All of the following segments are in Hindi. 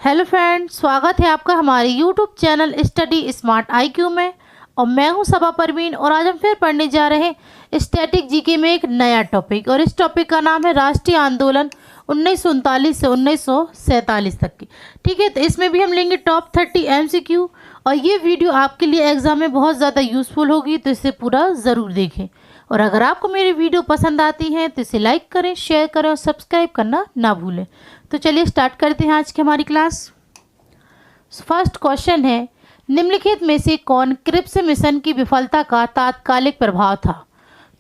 हेलो फ्रेंड, स्वागत है आपका हमारे YouTube channel study smart IQ में। और मैं हूं सबा परवीन और आज हम फिर पढ़ने जा रहे हैं स्टैटिक जीके में एक नया टॉपिक। और इस टॉपिक का नाम है राष्ट्रीय आंदोलन 1939 से 1947 तक की। ठीक है, तो इसमें भी हम लेंगे टॉप 30 एमसीक्यू। और ये वीडियो आपके लिए एग्जाम में बहुत ज़्यादा यूज़फुल होगी, तो इसे पूरा ज़रूर देखें। और अगर आपको मेरी वीडियो पसंद आती है तो इसे लाइक करें, शेयर करें और सब्सक्राइब करना ना भूलें। तो चलिए स्टार्ट करते हैं आज की हमारी क्लास। फर्स्ट क्वेश्चन है, निम्नलिखित में से कौन क्रिप्स मिशन की विफलता का तात्कालिक प्रभाव था?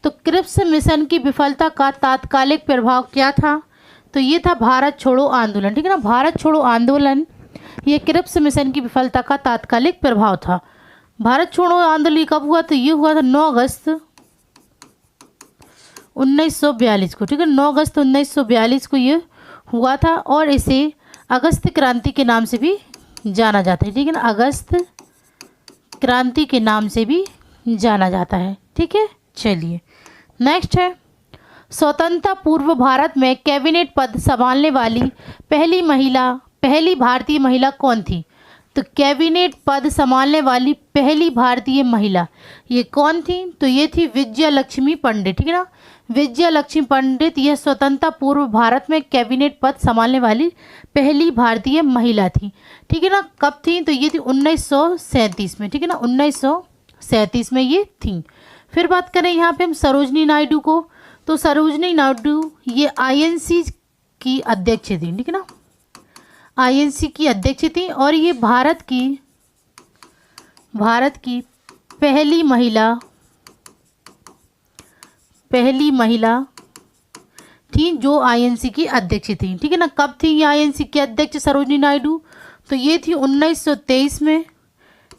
तो क्रिप्स मिशन की विफलता का तात्कालिक प्रभाव क्या था? तो ये था भारत छोड़ो आंदोलन। ठीक है ना, भारत छोड़ो आंदोलन ये क्रिप्स मिशन की विफलता का तात्कालिक प्रभाव था। भारत छोड़ो आंदोलन कब हुआ? तो ये हुआ था 9 अगस्त 1942 को। ठीक है, 9 अगस्त 1942 को ये हुआ था और इसे अगस्त क्रांति के नाम से भी जाना जाता है। ठीक है ना, अगस्त क्रांति के नाम से भी जाना जाता है। ठीक है, चलिए नेक्स्ट है, स्वतंत्रता पूर्व भारत में कैबिनेट पद संभालने वाली पहली भारतीय महिला कौन थी? तो कैबिनेट पद संभालने वाली पहली भारतीय महिला ये कौन थी? तो ये थी विजया लक्ष्मी पंडित। ठीक है ना, विजया लक्ष्मी पंडित यह स्वतंत्रता पूर्व भारत में कैबिनेट पद संभालने वाली पहली भारतीय महिला थी। ठीक है ना, कब थी? तो ये थी 1937 में। ठीक है ना, 1937 में ये थी। फिर बात करें यहाँ पे हम सरोजनी नायडू को, तो सरोजनी नायडू ये आईएनसी की अध्यक्ष थी। ठीक है ना, आईएनसी की अध्यक्ष थी और ये भारत की पहली महिला थी जो आईएनसी की अध्यक्ष थी। ठीक है ना, कब थी ये आईएनसी की अध्यक्ष सरोजनी नायडू? तो ये थी 1923 में।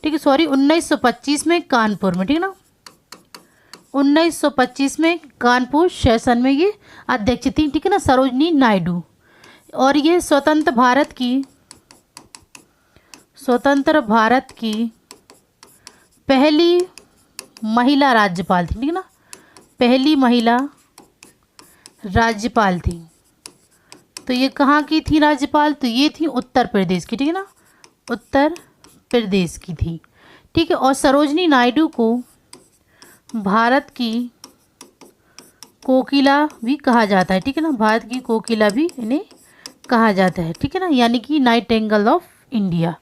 ठीक है, सॉरी 1925 में कानपुर में। ठीक है ना, 1925 में कानपुर सेशन में ये अध्यक्ष थी। ठीक है ना, सरोजनी नायडू। और ये स्वतंत्र भारत की पहली महिला राज्यपाल थी। ठीक है ना, पहली महिला राज्यपाल थी। तो ये कहाँ की थी राज्यपाल? तो ये थी उत्तर प्रदेश की। ठीक है ना, उत्तर प्रदेश की थी। ठीक है, और सरोजनी नायडू को भारत की कोकिला भी कहा जाता है। ठीक है ना, भारत की कोकिला भी इन्हें कहा जाता है। ठीक है ना, यानी कि नाइटिंगेल ऑफ इंडिया।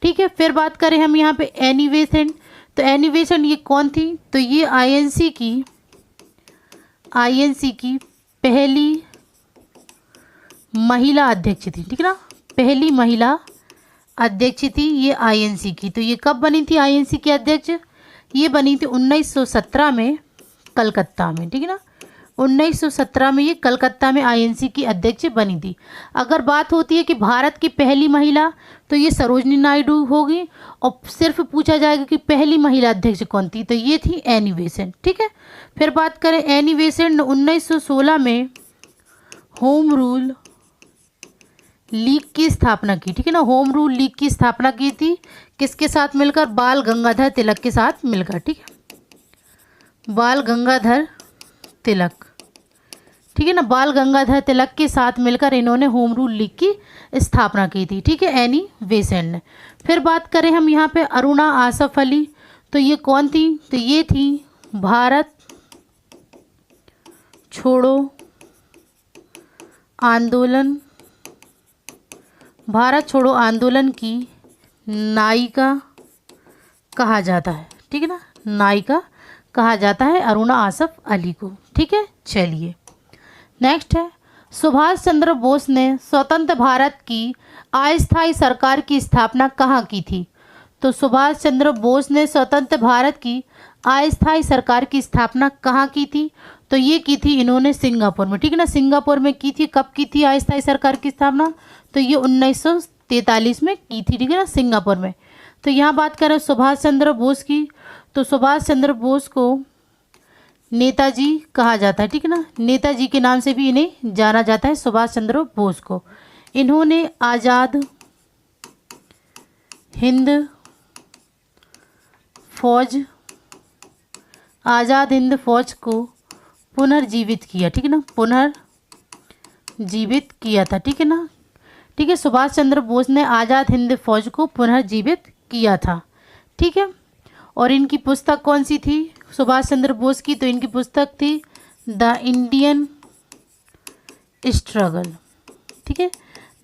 ठीक है, फिर बात करें हम यहाँ पे एनी बेसेंट, तो एनी बेसेंट ये कौन थी? तो ये आईएनसी की पहली महिला अध्यक्ष थी। ठीक है ना, पहली महिला अध्यक्ष थी ये आईएनसी की। तो ये कब बनी थी आईएनसी की अध्यक्ष? ये बनी थी 1917 में कलकत्ता में। ठीक है ना, 1917 में ये कलकत्ता में आईएनसी की अध्यक्ष बनी थी। अगर बात होती है कि भारत की पहली महिला, तो ये सरोजनी नायडू होगी। और सिर्फ पूछा जाएगा कि पहली महिला अध्यक्ष कौन थी, तो ये थी एनी बेसेंट। ठीक है, फिर बात करें एनी बेसेंट ने 1916 में होम रूल लीग की स्थापना की। ठीक है ना, होम रूल लीग की स्थापना की थी किसके साथ मिलकर? बाल गंगाधर तिलक के साथ मिलकर। ठीक है, बाल गंगाधर तिलक। ठीक है ना, बाल गंगाधर तिलक के साथ मिलकर इन्होंने होम रूल लीग की स्थापना की थी। ठीक है, एनी बेसेंट ने। फिर बात करें हम यहाँ पे अरुणा आसफ अली, तो ये कौन थी? तो ये थी भारत छोड़ो आंदोलन की नायिका कहा जाता है। ठीक है ना, नायिका कहा जाता है अरुणा आसफ अली को। ठीक है, चलिए नेक्स्ट है, सुभाष चंद्र बोस ने स्वतंत्र भारत की अस्थायी सरकार की स्थापना कहाँ की थी? तो सुभाष चंद्र बोस ने स्वतंत्र भारत की अस्थायी सरकार की स्थापना कहाँ की थी? तो ये की थी इन्होंने सिंगापुर में। ठीक है ना, सिंगापुर में की थी। कब की थी अस्थायी सरकार की स्थापना? तो ये 1943 में की थी। ठीक है ना, सिंगापुर में। तो यहाँ बात करें सुभाष चंद्र बोस की, तो सुभाष चंद्र बोस को नेताजी कहा जाता है। ठीक है ना, नेताजी के नाम से भी इन्हें जाना जाता है, सुभाष चंद्र बोस को। इन्होंने आज़ाद हिंद फौज को पुनर्जीवित किया। ठीक है ना, पुनर्जीवित किया था। ठीक है ना, ठीक है, सुभाष चंद्र बोस ने आज़ाद हिंद फौज को पुनर्जीवित किया था। ठीक है, और इनकी पुस्तक कौन सी थी सुभाष चंद्र बोस की? तो इनकी पुस्तक थी द इंडियन स्ट्रगल। ठीक है,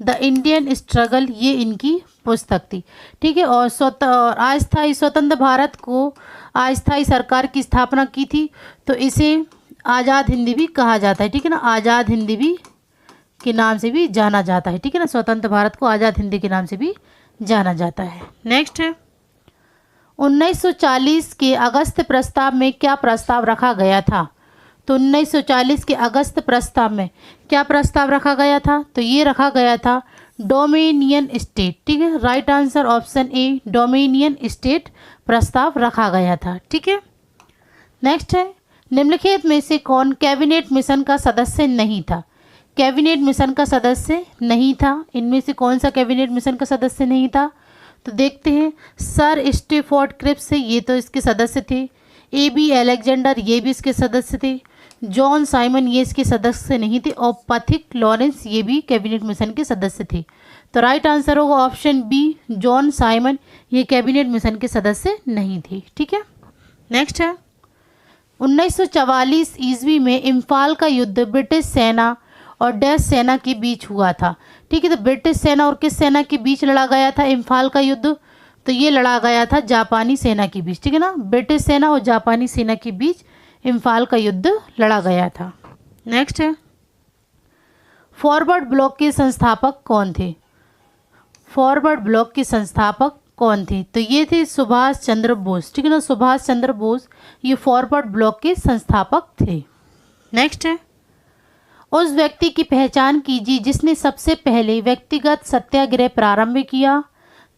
द इंडियन स्ट्रगल, ये इनकी पुस्तक थी। ठीक है, और अस्थायी स्वतंत्र भारत को अस्थायी सरकार की स्थापना की थी, तो इसे आज़ाद हिंद भी कहा जाता है। ठीक है ना, आज़ाद हिंद भी के नाम से भी जाना जाता है। ठीक है ना, स्वतंत्र भारत को आज़ाद हिंद के नाम से भी जाना जाता है। नेक्स्ट है 1940 के अगस्त प्रस्ताव में क्या प्रस्ताव रखा गया था? तो 1940 के अगस्त प्रस्ताव में क्या प्रस्ताव रखा गया था? तो ये रखा गया था डोमिनियन स्टेट। ठीक है, right answer option A, dominion state प्रस्ताव रखा गया था। ठीक है, नेक्स्ट है निम्नलिखित में से कौन कैबिनेट मिशन का सदस्य नहीं था? कैबिनेट मिशन का सदस्य नहीं था, इनमें से कौन सा कैबिनेट मिशन का सदस्य नहीं था? तो देखते हैं, सर स्टीफोर्ड क्रिप्स, ये तो इसके सदस्य थे। ए.बी. अलेक्जेंडर, ये भी इसके सदस्य थे। जॉन साइमन, ये इसके सदस्य नहीं थे। और पैथिक लॉरेंस, ये भी कैबिनेट मिशन के सदस्य थे। तो राइट आंसर होगा ऑप्शन बी, जॉन साइमन, ये कैबिनेट मिशन के सदस्य नहीं थे। ठीक है, नेक्स्ट है 1944 ईस्वी में इम्फाल का युद्ध ब्रिटिश सेना और डच सेना के बीच हुआ था। ठीक है, तो ब्रिटिश सेना और किस सेना के बीच लड़ा गया था इम्फाल का युद्ध? तो ये लड़ा गया था जापानी सेना के बीच। ठीक है ना, ब्रिटिश सेना और जापानी सेना के बीच इम्फाल का युद्ध लड़ा गया था। नेक्स्ट है फॉरवर्ड ब्लॉक के संस्थापक कौन थे? फॉरवर्ड ब्लॉक के संस्थापक कौन थे? तो ये थे सुभाष चंद्र बोस। ठीक है ना, सुभाष चंद्र बोस ये फॉरवर्ड ब्लॉक के संस्थापक थे। नेक्स्ट है उस व्यक्ति की पहचान कीजिए जिसने सबसे पहले व्यक्तिगत सत्याग्रह प्रारंभ किया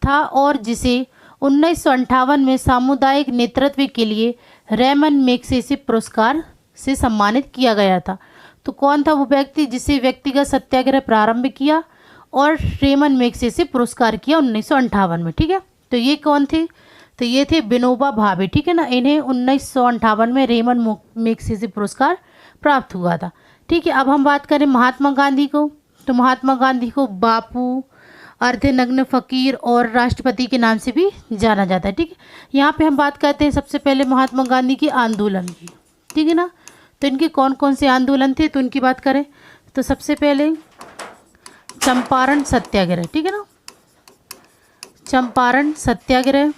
था और जिसे 1958 में सामुदायिक नेतृत्व के लिए रेमन मैग्सेसे पुरस्कार से सम्मानित किया गया था। तो कौन था वो व्यक्ति जिसे व्यक्तिगत सत्याग्रह प्रारंभ किया और रेमन मैग्सेसे पुरस्कार किया 1958 में? ठीक है, तो ये कौन थे? तो ये थे विनोबा भावे। ठीक है ना, इन्हें 1958 में रेमन मैग्सेसे पुरस्कार प्राप्त हुआ था। ठीक है, अब हम बात करें महात्मा गांधी को। तो महात्मा गांधी को बापू, अर्धनग्न फकीर और राष्ट्रपति के नाम से भी जाना जाता है। ठीक है, यहाँ पे हम बात करते हैं सबसे पहले महात्मा गांधी की आंदोलन की। ठीक है ना, तो इनके कौन कौन से आंदोलन थे, तो उनकी बात करें तो सबसे पहले चंपारण सत्याग्रह। ठीक है ना, चंपारण सत्याग्रह,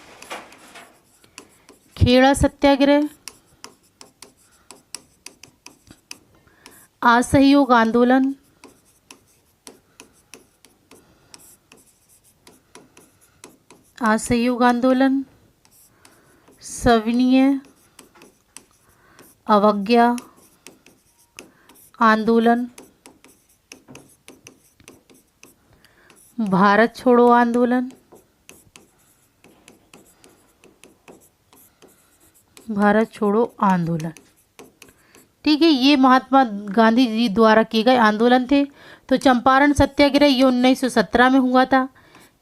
खेड़ा सत्याग्रह, असहयोग आंदोलन, असहयोग आंदोलन, सविनय अवज्ञा आंदोलन, भारत छोड़ो आंदोलन, भारत छोड़ो आंदोलन। ठीक है, ये महात्मा गांधी जी द्वारा किए गए आंदोलन थे। तो चंपारण सत्याग्रह ये 1917 में हुआ था,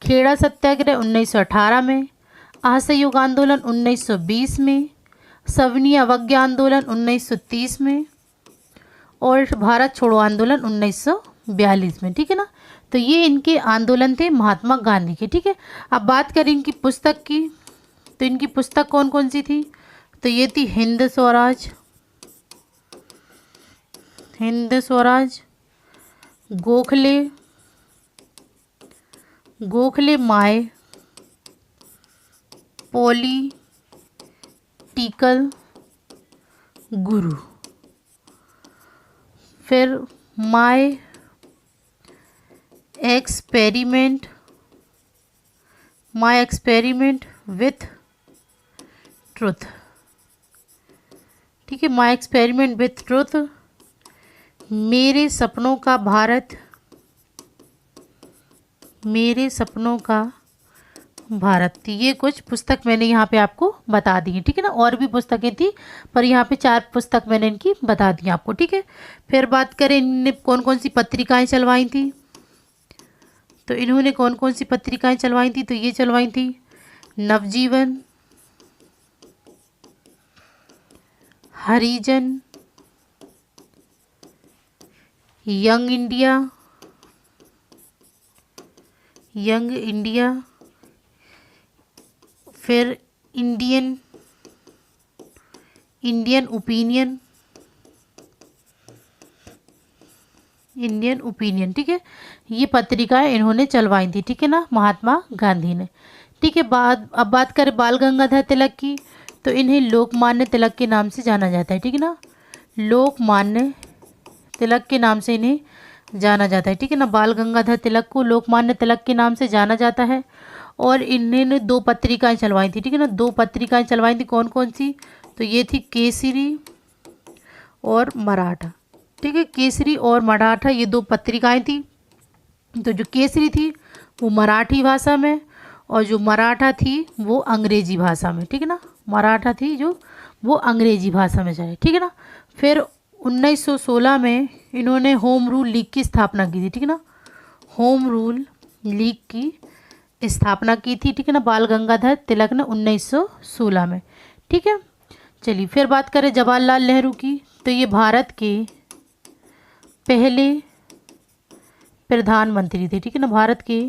खेड़ा सत्याग्रह 1918 में, असहयोग आंदोलन 1920 में, सविनय अवज्ञा आंदोलन 1930 में और भारत छोड़ो आंदोलन 1942 में। ठीक है ना, तो ये इनके आंदोलन थे महात्मा गांधी के। ठीक है, अब बात करें इनकी पुस्तक की। तो इनकी पुस्तक कौन कौन सी थी? तो ये थी हिंद स्वराज, हिंद स्वराज, गोखले, गोखले माय, पॉलिटिकल गुरु, फिर my experiment, my experiment with truth. ठीक है, माय एक्सपेरिमेंट विथ ट्रुथ, मेरे सपनों का भारत, मेरे सपनों का भारत। ये कुछ पुस्तक मैंने यहाँ पे आपको बता दी है। ठीक है ना, और भी पुस्तकें थी पर यहाँ पे 4 पुस्तक मैंने इनकी बता दी आपको। ठीक है, फिर बात करें इनने कौन कौन सी पत्रिकाएं चलवाई थी। तो इन्होंने कौन कौन सी पत्रिकाएं चलवाई थी? तो ये चलवाई थी नवजीवन, हरिजन, यंग इंडिया, यंग इंडिया, फिर इंडियन ओपिनियन, इंडियन ओपिनियन, ठीक है। ये पत्रिकाएं इन्होंने चलवाई थी, ठीक है ना, महात्मा गांधी ने, ठीक है। अब बात करें बाल गंगाधर तिलक की, तो इन्हें लोकमान्य तिलक के नाम से जाना जाता है, ठीक है ना, लोकमान्य तिलक के नाम से इन्हें जाना जाता है, ठीक है ना। बाल गंगाधर तिलक को लोकमान्य तिलक के नाम से जाना जाता है। और इन्होंने 2 पत्रिकाएं चलवाई थी, ठीक है ना, 2 पत्रिकाएं चलवाई थी, कौन कौन सी, तो ये थी केसरी और मराठा, ठीक है। केसरी और मराठा ये 2 पत्रिकाएं थी। तो जो केसरी थी वो मराठी भाषा में, और जो मराठा थी वो अंग्रेजी भाषा में, ठीक है ना, मराठा थी जो वो अंग्रेजी भाषा में जाए, ठीक है ना। फिर 1916 में इन्होंने होम रूल लीग की स्थापना की थी, ठीक है ना, होम रूल लीग की स्थापना की थी, ठीक है ना, बाल गंगाधर तिलक ने 1916 में, ठीक है। चलिए फिर बात करें जवाहरलाल नेहरू की, तो ये भारत के पहले प्रधानमंत्री थे, ठीक है ना, भारत के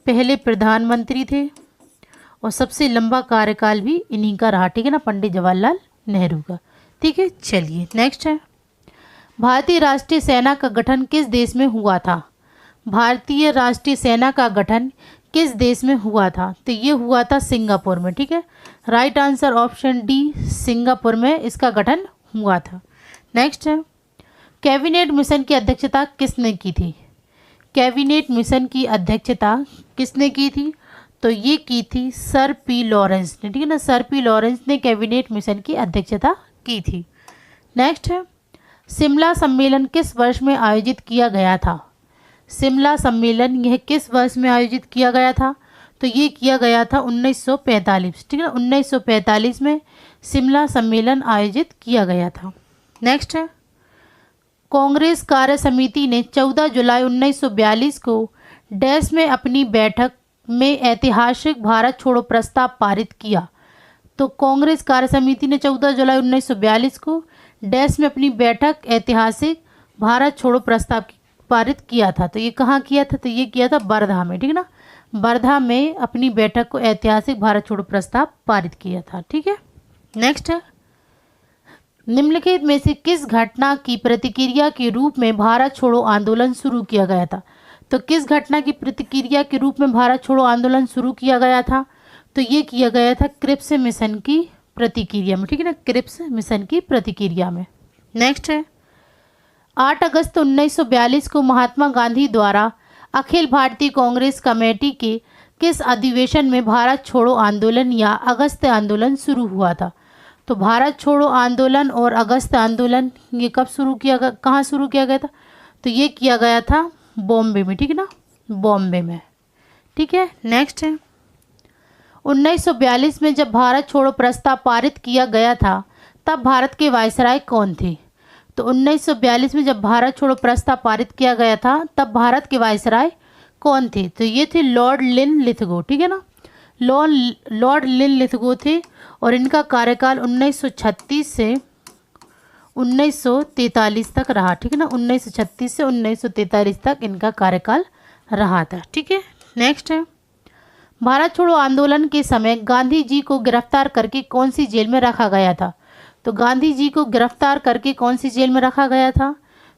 पहले प्रधानमंत्री थे, और सबसे लंबा कार्यकाल भी इन्हीं का रहा, ठीक है ना, पंडित जवाहरलाल नेहरू का, ठीक है। चलिए नेक्स्ट है, भारतीय राष्ट्रीय सेना का गठन किस देश में हुआ था, भारतीय राष्ट्रीय सेना का गठन किस देश में हुआ था, तो ये हुआ था सिंगापुर में, ठीक है। Right answer option D, Singapore में इसका गठन हुआ था। नेक्स्ट है, कैबिनेट मिशन की अध्यक्षता किसने की थी, कैबिनेट मिशन की अध्यक्षता किसने की थी, तो ये की थी सर पी लॉरेंस ने, ठीक है ना, सर पी लॉरेंस ने कैबिनेट मिशन की अध्यक्षता की थी। नेक्स्ट है, शिमला सम्मेलन किस वर्ष में आयोजित किया गया था, शिमला सम्मेलन यह किस वर्ष में आयोजित किया गया था, तो ये किया गया था 1945, ठीक है ना, 1945 में शिमला सम्मेलन आयोजित किया गया था। नेक्स्ट है, कांग्रेस कार्य समिति ने 14 जुलाई 1942 को डैश में अपनी बैठक में ऐतिहासिक भारत छोड़ो प्रस्ताव पारित किया, तो कांग्रेस कार्य समिति ने 14 जुलाई 1942 को डैश में अपनी बैठक ऐतिहासिक भारत छोड़ो प्रस्ताव पारित किया था, तो ये कहाँ किया था, तो ये किया था वर्धा में, ठीक है ना, वर्धा में अपनी बैठक को ऐतिहासिक भारत छोड़ो प्रस्ताव पारित किया था, ठीक है। नेक्स्ट है, निम्नलिखित में से किस घटना की प्रतिक्रिया के रूप में भारत छोड़ो आंदोलन शुरू किया गया था, तो किस घटना की प्रतिक्रिया के रूप में भारत छोड़ो आंदोलन शुरू किया गया था, तो ये किया गया था क्रिप्स मिशन की प्रतिक्रिया में, ठीक है ना, क्रिप्स मिशन की प्रतिक्रिया में। नेक्स्ट है, 8 अगस्त 1942 को महात्मा गांधी द्वारा अखिल भारतीय कांग्रेस कमेटी के किस अधिवेशन में भारत छोड़ो आंदोलन या अगस्त आंदोलन शुरू हुआ था, तो भारत छोड़ो आंदोलन और अगस्त आंदोलन ये कब शुरू किया गया, कहाँ शुरू किया गया था, तो ये किया गया था बॉम्बे में, ठीक है ना, बॉम्बे में, ठीक है। नेक्स्ट है, 1942 में जब भारत छोड़ो प्रस्ताव पारित किया गया था तब भारत के वायसराय कौन थे, तो 1942 में जब भारत छोड़ो प्रस्ताव पारित किया गया था तब भारत के वायसराय कौन थे, तो ये थे लॉर्ड लिनलिथगो, ठीक है ना, लॉर्ड लिनलिथगो थे, और इनका कार्यकाल 1936 से 1943 तक रहा, ठीक है ना, 1936 से 1943 तक इनका कार्यकाल रहा था, ठीक है। नेक्स्ट है, भारत छोड़ो आंदोलन के समय गांधी जी को गिरफ्तार करके कौन सी जेल में रखा गया था, तो गांधी जी को गिरफ्तार करके कौन सी जेल में रखा गया था,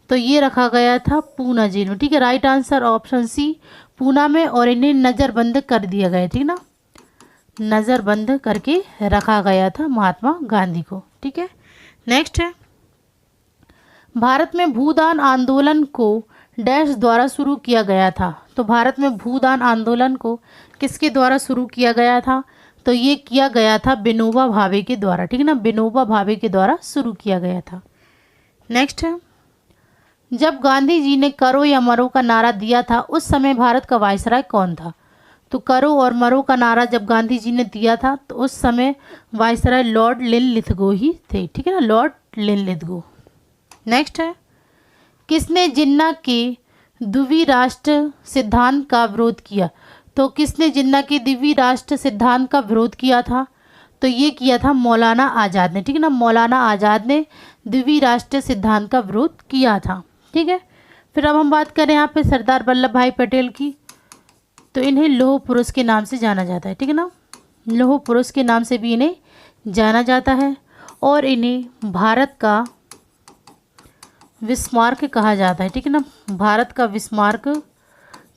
तो ये रखा गया था पूना जेल में, ठीक है। Right answer option C, Poona में, और इन्हें नज़रबंद कर दिया गया, ठीक है ना, नज़रबंद करके रखा गया था महात्मा गांधी को, ठीक है। नेक्स्ट है, भारत में भूदान आंदोलन को डैश द्वारा शुरू किया गया था, तो भारत में भूदान आंदोलन को किसके द्वारा शुरू किया गया था, तो ये किया गया था विनोबा भावे के द्वारा, ठीक है ना, विनोबा भावे के द्वारा शुरू किया गया था। नेक्स्ट है, जब गांधी जी ने करो या मरो का नारा दिया था उस समय भारत का वायसराय कौन था, तो करो और मरो का नारा जब गांधी जी ने दिया था तो उस समय वायसराय लॉर्ड लिनलिथगो ही थे, ठीक है ना, लॉर्ड लिनलिथगो। नेक्स्ट है, किसने जिन्ना के द्विराष्ट्र सिद्धांत का विरोध किया, तो किसने जिन्ना के द्विराष्ट्र सिद्धांत का विरोध किया था, तो ये किया था मौलाना आज़ाद ने, ठीक है ना, मौलाना आज़ाद ने द्विराष्ट्र सिद्धांत का विरोध किया था, ठीक है। फिर अब हम बात करें यहाँ पे सरदार वल्लभ भाई पटेल की, तो इन्हें लौह पुरुष के नाम से जाना जाता है, ठीक है ना, लौह पुरुष के नाम से भी इन्हें जाना जाता है। और इन्हें भारत का विस्मार्क कहा जाता है, ठीक है ना, भारत का विस्मार्क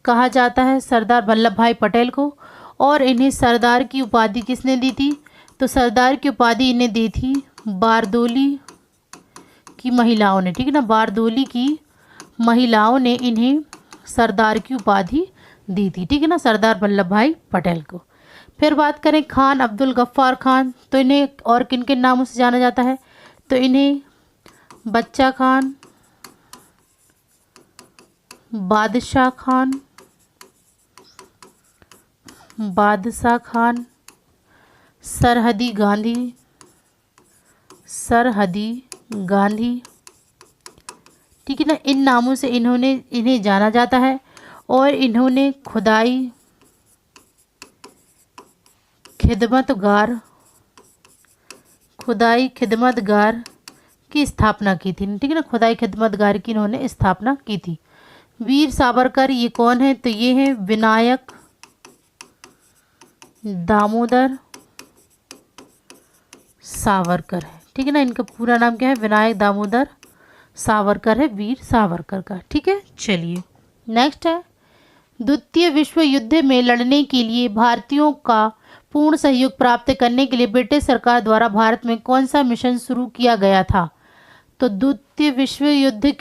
कहा जाता है सरदार वल्लभ भाई पटेल को। और इन्हें सरदार की उपाधि किसने दी थी? तो सरदार की उपाधि इन्हें दी थी बारदोली की महिलाओं ने, ठीक है ना, बारदोली की महिलाओं ने इन्हें सरदार की उपाधि दी थी, ठीक है ना, सरदार वल्लभ भाई पटेल को। फिर बात करें खान अब्दुल गफ्फार खान, तो इन्हें और किन किन नामों से जाना जाता है? तो इन्हें बच्चा खान, बादशाह खान, बादशाह खान, सरहदी गांधी, सरहदी गांधी, ठीक है ना, इन नामों से इन्हें जाना जाता है। और इन्होंने खुदाई खिदमतगार की स्थापना की थी, ठीक है ना, खुदाई खिदमतगार की इन्होंने स्थापना की थी। वीर सावरकर ये कौन है? तो ये है विनायक दामोदर सावरकर है, ठीक है ना, इनका पूरा नाम क्या है? विनायक दामोदर सावरकर है, वीर सावरकर का, ठीक है। चलिए नेक्स्ट है, द्वितीय विश्व युद्ध में लड़ने के लिए भारतीयों का पूर्ण सहयोग प्राप्त करने के लिए ब्रिटिश सरकार द्वारा भारत में कौन सा मिशन शुरू किया गया था? तो द्वितीय विश्व युद्ध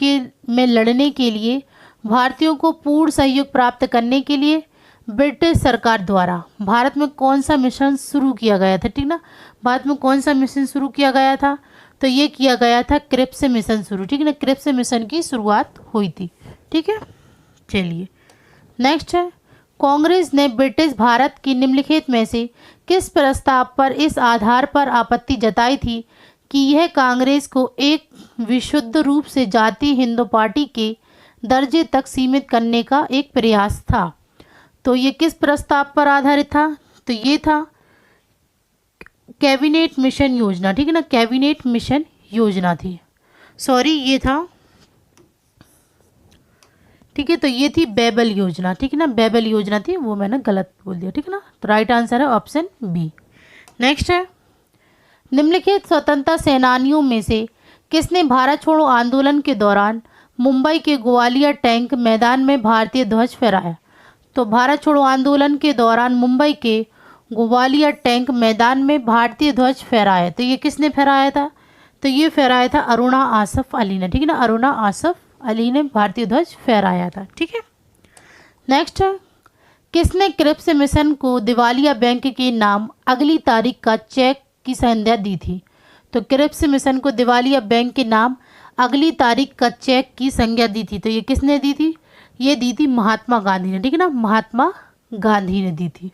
में लड़ने के लिए भारतीयों को पूर्ण सहयोग प्राप्त करने के लिए ब्रिटिश सरकार द्वारा भारत में कौन सा मिशन शुरू किया गया था, ठीक ना, भारत में कौन सा मिशन शुरू किया गया था? तो ये किया गया था क्रिप्स मिशन शुरू, ठीक है ना, क्रिप्स मिशन की शुरुआत हुई थी, ठीक है। चलिए नेक्स्ट है, कांग्रेस ने ब्रिटिश भारत की निम्नलिखित में से किस प्रस्ताव पर इस आधार पर आपत्ति जताई थी कि यह कांग्रेस को एक विशुद्ध रूप से जातीय हिंदू पार्टी के दर्जे तक सीमित करने का एक प्रयास था? तो ये किस प्रस्ताव पर आधारित था? तो ये था कैबिनेट मिशन योजना, ठीक है ना, कैबिनेट मिशन योजना थी, सॉरी ये था, ठीक है, तो ये थी बेबल योजना, ठीक है ना, बेबल योजना थी, वो मैंने गलत बोल दिया, ठीक है ना, तो राइट आंसर है ऑप्शन बी। नेक्स्ट है, निम्नलिखित स्वतंत्रता सेनानियों में से किसने भारत छोड़ो आंदोलन के दौरान मुंबई के ग्वालियर टैंक मैदान में भारतीय ध्वज फहराया? तो भारत छोड़ो आंदोलन के दौरान मुंबई के ग्वालियर टैंक मैदान में भारतीय ध्वज फहराया, तो ये किसने फहराया था? तो ये फहराया था अरुणा आसफ अली ने, ठीक है ना, अरुणा आसफ अली ने भारतीय ध्वज फहराया था, ठीक है। नेक्स्ट है, किसने क्रिप्स मिशन को दिवालिया बैंक के नाम अगली तारीख का चेक की संज्ञा दी थी? तो क्रिप्स मिशन को दिवालिया बैंक के नाम अगली तारीख का चेक की संज्ञा दी थी, तो ये किसने दी थी? ये दी थी महात्मा गांधी ने, ठीक है ना, महात्मा गांधी ने दी थी।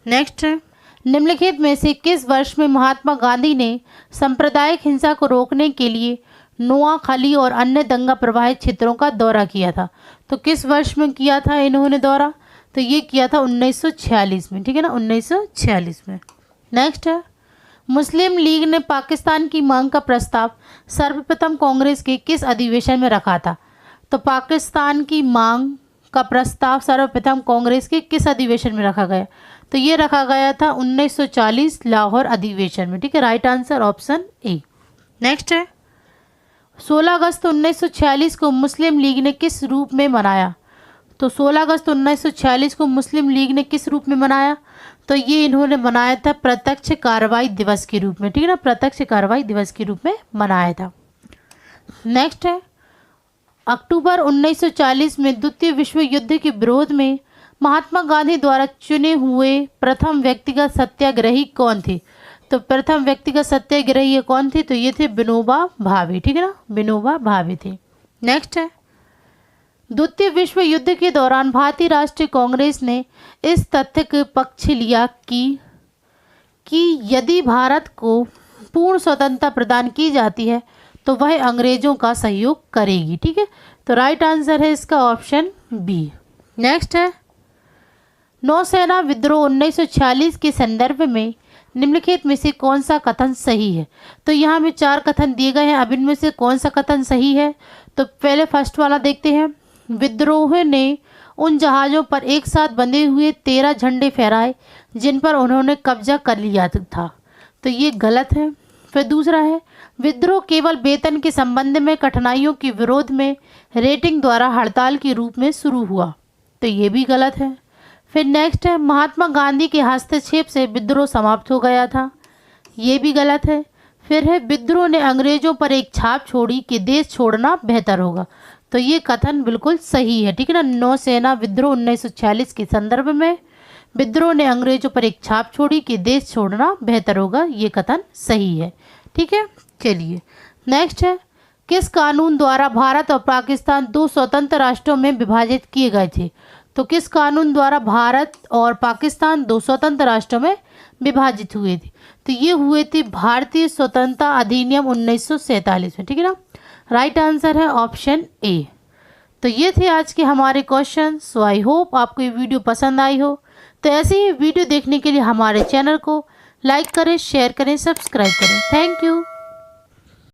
नेक्स्ट है, निम्नलिखित में से किस वर्ष में महात्मा गांधी ने सांप्रदायिक हिंसा को रोकने के लिए नोआखाली और अन्य दंगा प्रभावित क्षेत्रों का दौरा किया था? तो किस वर्ष में किया था इन्होंने दौरा? तो ये किया था 1946 में, ठीक है ना, 1946 में। नेक्स्ट है, मुस्लिम लीग ने पाकिस्तान की मांग का प्रस्ताव सर्वप्रथम कांग्रेस के किस अधिवेशन में रखा था? तो पाकिस्तान की मांग का प्रस्ताव सर्वप्रथम कांग्रेस के किस अधिवेशन में रखा गया? तो ये रखा गया था 1940 लाहौर अधिवेशन में, ठीक है, right answer option A. Next है, 16 अगस्त 1946 को मुस्लिम लीग ने किस रूप में मनाया? तो 16 अगस्त 1946 को मुस्लिम लीग ने किस रूप में मनाया? तो ये इन्होंने मनाया था प्रत्यक्ष कार्रवाई दिवस के रूप में, ठीक है ना, प्रत्यक्ष कार्रवाई दिवस के रूप में मनाया था। नेक्स्ट है, अक्टूबर 1940 में द्वितीय विश्व युद्ध के विरोध में महात्मा गांधी द्वारा चुने हुए प्रथम व्यक्तिगत सत्याग्रही कौन थे? तो प्रथम व्यक्तिगत सत्याग्रही कौन थे? तो ये थे विनोबा भावे, ठीक है ना, विनोबा भावे थे। नेक्स्ट है, द्वितीय विश्व युद्ध के दौरान भारतीय राष्ट्रीय कांग्रेस ने इस तथ्य का पक्ष लिया कि यदि भारत को पूर्ण स्वतंत्रता प्रदान की जाती है तो वह अंग्रेजों का सहयोग करेगी, ठीक है, तो राइट आंसर है इसका ऑप्शन बी। नेक्स्ट है, नौसेना विद्रोह 1946 के संदर्भ में निम्नलिखित में से कौन सा कथन सही है? तो यहाँ में 4 कथन दिए गए हैं, अब इनमें से कौन सा कथन सही है? तो पहले फर्स्ट वाला देखते हैं, विद्रोह ने उन जहाज़ों पर एक साथ बंधे हुए 13 झंडे फहराए जिन पर उन्होंने कब्जा कर लिया था। तो ये गलत है। फिर दूसरा है, विद्रोह केवल वेतन के संबंध में कठिनाइयों के विरोध में रेटिंग द्वारा हड़ताल के रूप में शुरू हुआ। तो ये भी गलत है। फिर नेक्स्ट है, महात्मा गांधी के हस्तक्षेप से विद्रोह समाप्त हो गया था। ये भी गलत है। फिर है, विद्रोह ने अंग्रेजों पर एक छाप छोड़ी कि देश छोड़ना बेहतर होगा। तो ये कथन बिल्कुल सही है, ठीक है ना। नौसेना विद्रोह 1946 के संदर्भ में विद्रोह ने अंग्रेजों पर एक छाप छोड़ी कि देश छोड़ना बेहतर होगा, ये कथन सही है, ठीक है। चलिए नेक्स्ट है, किस कानून द्वारा भारत और पाकिस्तान दो स्वतंत्र राष्ट्रों में विभाजित किए गए थे। तो किस कानून द्वारा भारत और पाकिस्तान दो स्वतंत्र राष्ट्रों में विभाजित हुए थे। तो ये हुए थे भारतीय स्वतंत्रता अधिनियम 1947 में, ठीक है ना। राइट आंसर है ऑप्शन ए। तो ये थे आज के हमारे क्वेश्चन। सो आई होप आपको ये वीडियो पसंद आई हो। तो ऐसे ही वीडियो देखने के लिए हमारे चैनल को लाइक करें, शेयर करें, सब्सक्राइब करें। Thank you.